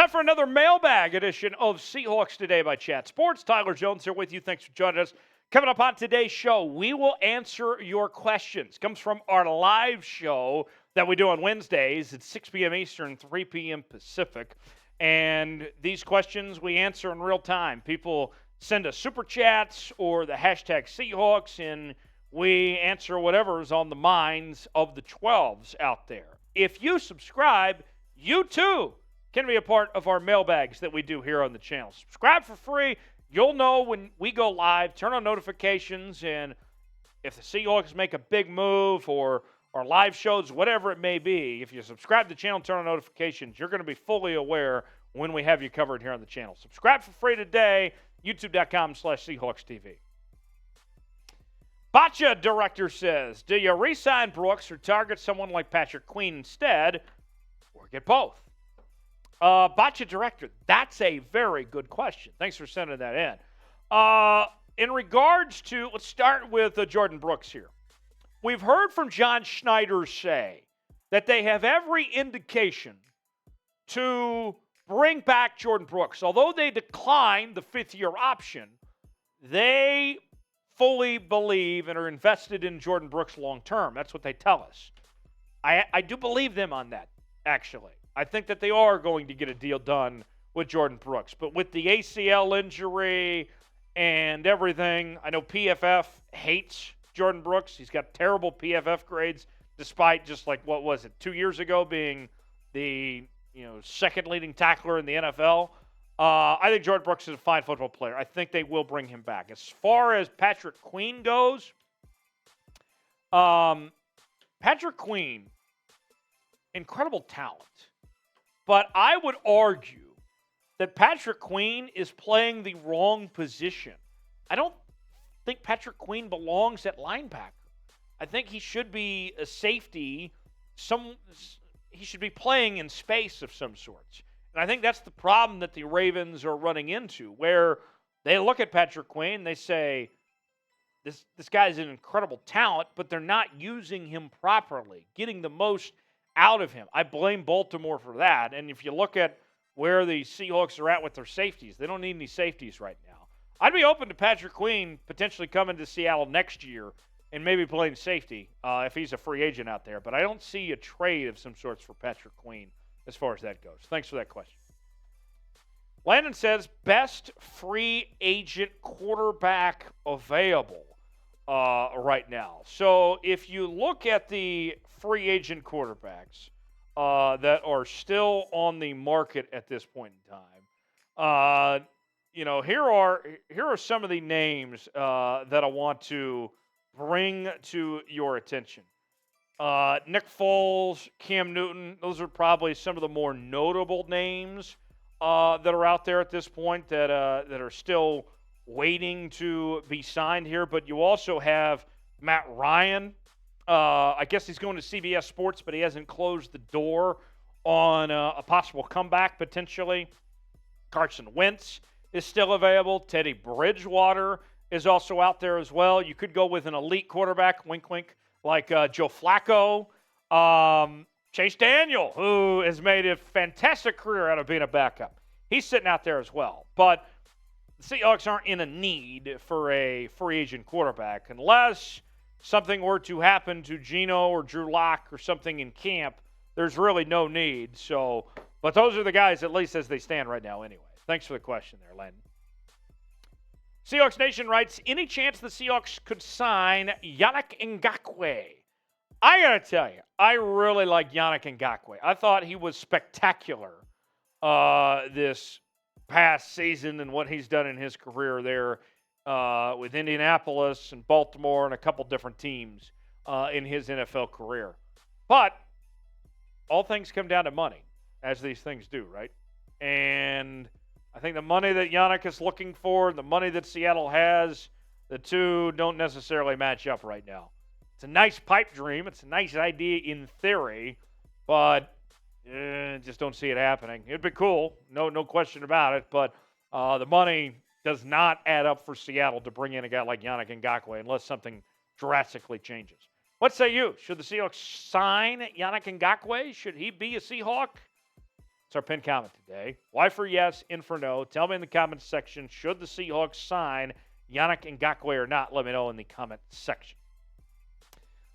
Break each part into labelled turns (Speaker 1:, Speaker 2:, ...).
Speaker 1: Time for another Mailbag edition of Seahawks Today by Chat Sports. Tyler Jones here with you. Thanks for joining us. Coming up on today's show, we will answer your questions. Comes from our live show that we do on Wednesdays at 6 p.m. Eastern, 3 p.m. Pacific. And these questions we answer in real time. People send us super chats or the hashtag Seahawks, and we answer whatever's on the minds of the 12s out there. If you subscribe, you too can be a part of our mailbags that we do here on the channel. Subscribe for free. You'll know when we go live. Turn on notifications, and if the Seahawks make a big move or live shows, whatever it may be, if you subscribe to the channel and turn on notifications, you're going to be fully aware when we have you covered here on the channel. Subscribe for free today, youtube.com/SeahawksTV. Bacha Director says, do you re-sign Brooks or target someone like Patrick Queen instead, or get both? Bacha Director, that's a very good question. Thanks for sending that in. In regards to, let's start with Jordyn Brooks here. We've heard from John Schneider say that they have every indication to bring back Jordyn Brooks. Although they declined the fifth-year option, they fully believe and are invested in Jordyn Brooks long-term. That's what they tell us. I do believe them on that, actually. I think that they are going to get a deal done with Jordyn Brooks. But with the ACL injury and everything, I know PFF hates Jordyn Brooks. He's got terrible PFF grades, despite just 2 years ago being the second leading tackler in the NFL. I think Jordyn Brooks is a fine football player. I think they will bring him back. As far as Patrick Queen goes, Patrick Queen, incredible talent. But I would argue that Patrick Queen is playing the wrong position. I don't think Patrick Queen belongs at linebacker. I think he should be a safety. He should be playing in space of some sorts. And I think that's the problem that the Ravens are running into, where they look at Patrick Queen and they say, this guy's an incredible talent, but they're not using him properly, getting the most out of him. I blame Baltimore for that. And if you look at where the Seahawks are at with their safeties, they don't need any safeties right now. I'd be open to Patrick Queen potentially coming to Seattle next year and maybe playing safety if he's a free agent out there. But I don't see a trade of some sorts for Patrick Queen as far as that goes. Thanks for that question. Landon says, best free agent quarterback available right now. So if you look at the free agent quarterbacks that are still on the market at this point in time, here are some of the names that I want to bring to your attention. Nick Foles, Cam Newton, those are probably some of the more notable names that are out there at this point that are still waiting to be signed here. But you also have Matt Ryan. I guess he's going to CBS Sports, but he hasn't closed the door on a possible comeback potentially. Carson Wentz is still available. Teddy Bridgewater is also out there as well. You could go with an elite quarterback, wink, wink, like Joe Flacco. Chase Daniel, who has made a fantastic career out of being a backup. He's sitting out there as well. But the Seahawks aren't in a need for a free agent quarterback unless something were to happen to Geno or Drew Lock or something in camp. There's really no need. So, but those are the guys, at least as they stand right now anyway. Thanks for the question there, Landon. Seahawks Nation writes, any chance the Seahawks could sign Yannick Ngakoue? I got to tell you, I really like Yannick Ngakoue. I thought he was spectacular this past season and what he's done in his career there with Indianapolis and Baltimore and a couple different teams in his NFL career. But all things come down to money, as these things do, right? And I think the money that Yannick is looking for, the money that Seattle has, the two don't necessarily match up right now. It's a nice pipe dream. It's a nice idea in theory, but just don't see it happening. It'd be cool, no question about it, but the money does not add up for Seattle to bring in a guy like Yannick Ngakoue unless something drastically changes. What say you? Should the Seahawks sign Yannick Ngakoue? Should he be a Seahawk? It's our pinned comment today. Y for yes, in for no. Tell me in the comments section, should the Seahawks sign Yannick Ngakoue or not? Let me know in the comment section.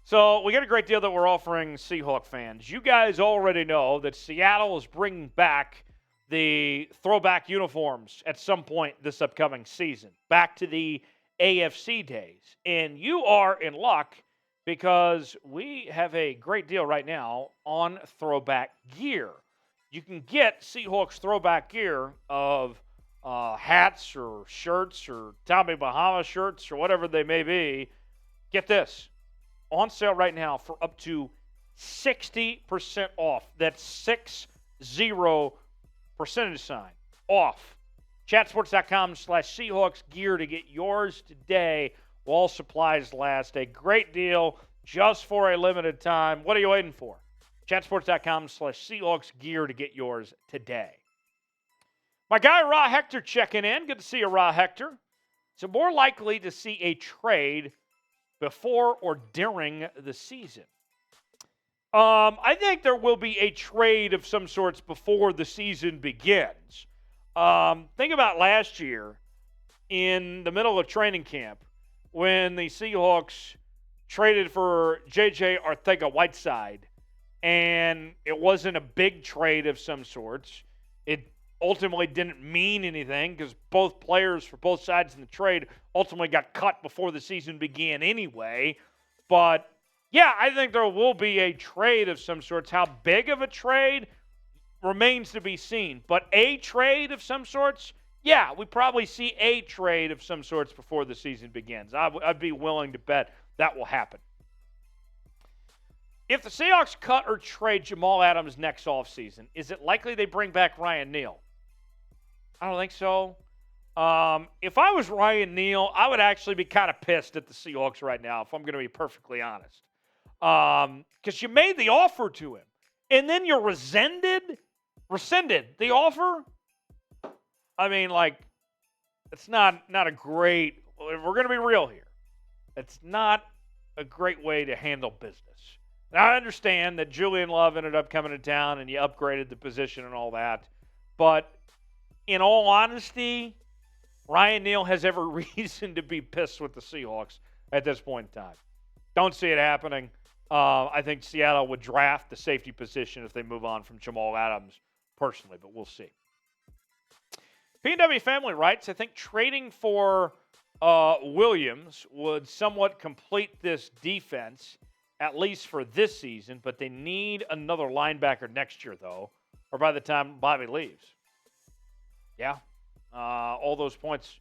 Speaker 1: So we got a great deal that we're offering Seahawk fans. You guys already know that Seattle is bringing back the throwback uniforms at some point this upcoming season, back to the AFC days. And you are in luck because we have a great deal right now on throwback gear. You can get Seahawks throwback gear of hats or shirts or Tommy Bahama shirts or whatever they may be. Get this. On sale right now for up to 60% off. That's 60% off. Chatsports.com/Seahawks gear to get yours today while supplies last. A great deal just for a limited time. What are you waiting for? Chatsports.com/Seahawks gear to get yours today. My guy, Raw Hector, checking in. Good to see you, Raw Hector. So more likely to see a trade before or during the season. I think there will be a trade of some sorts before the season begins. Think about last year in the middle of training camp when the Seahawks traded for J.J. Arcega-Whiteside, and it wasn't a big trade of some sorts. It ultimately didn't mean anything because both players for both sides in the trade ultimately got cut before the season began anyway. But, yeah, I think there will be a trade of some sorts. How big of a trade remains to be seen. But a trade of some sorts, yeah, we probably see a trade of some sorts before the season begins. I'd be willing to bet that will happen. If the Seahawks cut or trade Jamal Adams next offseason, is it likely they bring back Ryan Neal? I don't think so. If I was Ryan Neal, I would actually be kind of pissed at the Seahawks right now, if I'm going to be perfectly honest. Because you made the offer to him, and then you rescinded the offer. I mean, like, it's not a great, if we're going to be real here, it's not a great way to handle business. Now, I understand that Julian Love ended up coming to town and you upgraded the position and all that, but in all honesty, Ryan Neal has every reason to be pissed with the Seahawks at this point in time. Don't see it happening. I think Seattle would draft the safety position if they move on from Jamal Adams personally, but we'll see. P&W Family writes, I think trading for Williams would somewhat complete this defense, at least for this season, but they need another linebacker next year, though, or by the time Bobby leaves. Yeah, all those points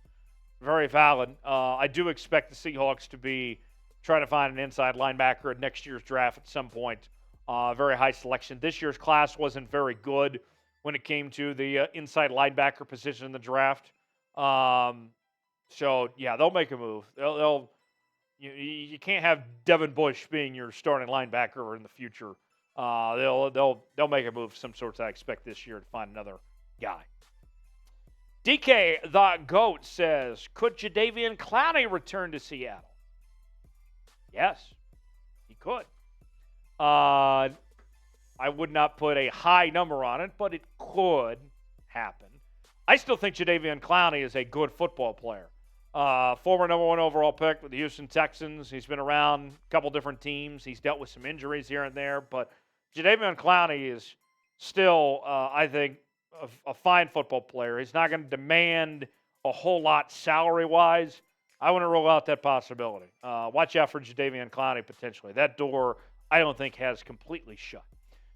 Speaker 1: very valid. I do expect the Seahawks to be trying to find an inside linebacker at next year's draft at some point. Very high selection. This year's class wasn't very good when it came to the inside linebacker position in the draft. So, yeah, they'll make a move. You can't have Devin Bush being your starting linebacker in the future. They'll make a move of some sorts, I expect, this year to find another guy. DK the GOAT says, could Jadeveon Clowney return to Seattle? Yes, he could. I would not put a high number on it, but it could happen. I still think Jadeveon Clowney is a good football player. Former number 1 overall pick with the Houston Texans. He's been around a couple different teams. He's dealt with some injuries here and there, but Jadeveon Clowney is still, I think, a fine football player. He's not going to demand a whole lot salary-wise. I want to rule out that possibility. Watch out for Jadeveon Clowney potentially. That door, I don't think, has completely shut.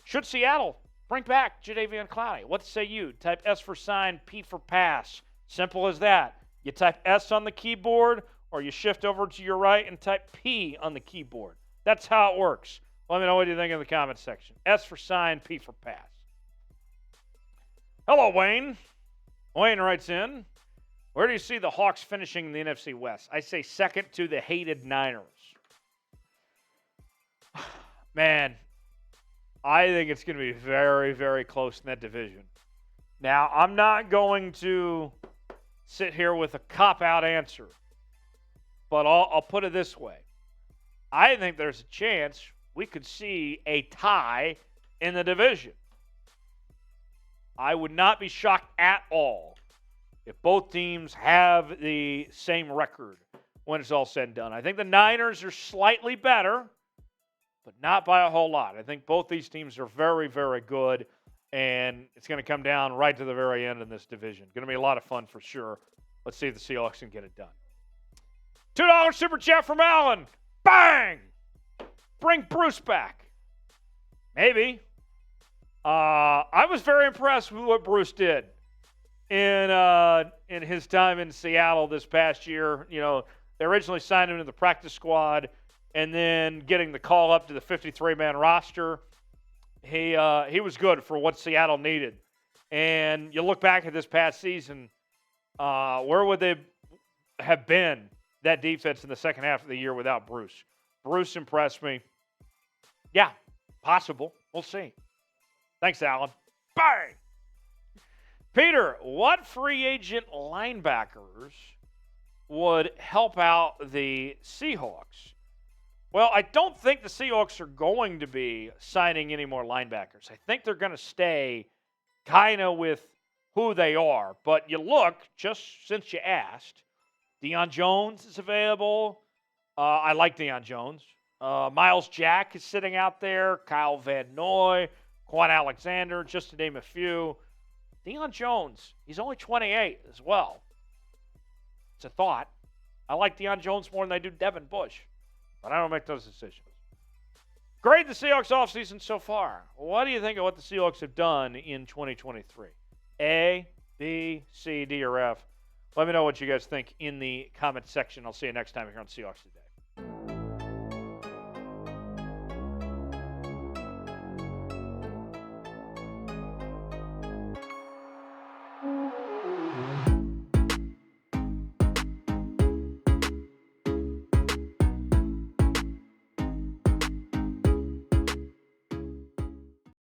Speaker 1: Should Seattle bring back Jadeveon Clowney? What say you? Type S for sign, P for pass. Simple as that. You type S on the keyboard, or you shift over to your right and type P on the keyboard. That's how it works. Let me know what you think in the comments section. S for sign, P for pass. Hello, Wayne. Wayne writes in, where do you see the Hawks finishing in the NFC West? I say second to the hated Niners. Man, I think it's going to be very, very close in that division. Now, I'm not going to sit here with a cop-out answer, but I'll put it this way. I think there's a chance we could see a tie in the division. I would not be shocked at all if both teams have the same record when it's all said and done. I think the Niners are slightly better, but not by a whole lot. I think both these teams are very, very good, and it's going to come down right to the very end in this division. Going to be a lot of fun for sure. Let's see if the Seahawks can get it done. $2 Super Chat from Allen. Bang! Bring Bruce back. Maybe. I was very impressed with what Bruce did in his time in Seattle this past year. You know, they originally signed him to the practice squad, and then getting the call up to the 53-man roster. He was good for what Seattle needed. And you look back at this past season, where would they have been, that defense, in the second half of the year without Bruce? Bruce impressed me. Yeah, possible. We'll see. Thanks, Alan. Bang! Peter, what free agent linebackers would help out the Seahawks? Well, I don't think the Seahawks are going to be signing any more linebackers. I think they're going to stay kind of with who they are. But you look, just since you asked, Deion Jones is available. I like Deion Jones. Miles Jack is sitting out there. Kyle Van Noy, Quan Alexander, just to name a few. Deion Jones, he's only 28 as well. It's a thought. I like Deion Jones more than I do Devin Bush, but I don't make those decisions. Grade the Seahawks offseason so far. What do you think of what the Seahawks have done in 2023? A, B, C, D, or F? Let me know what you guys think in the comment section. I'll see you next time here on Seahawks Today.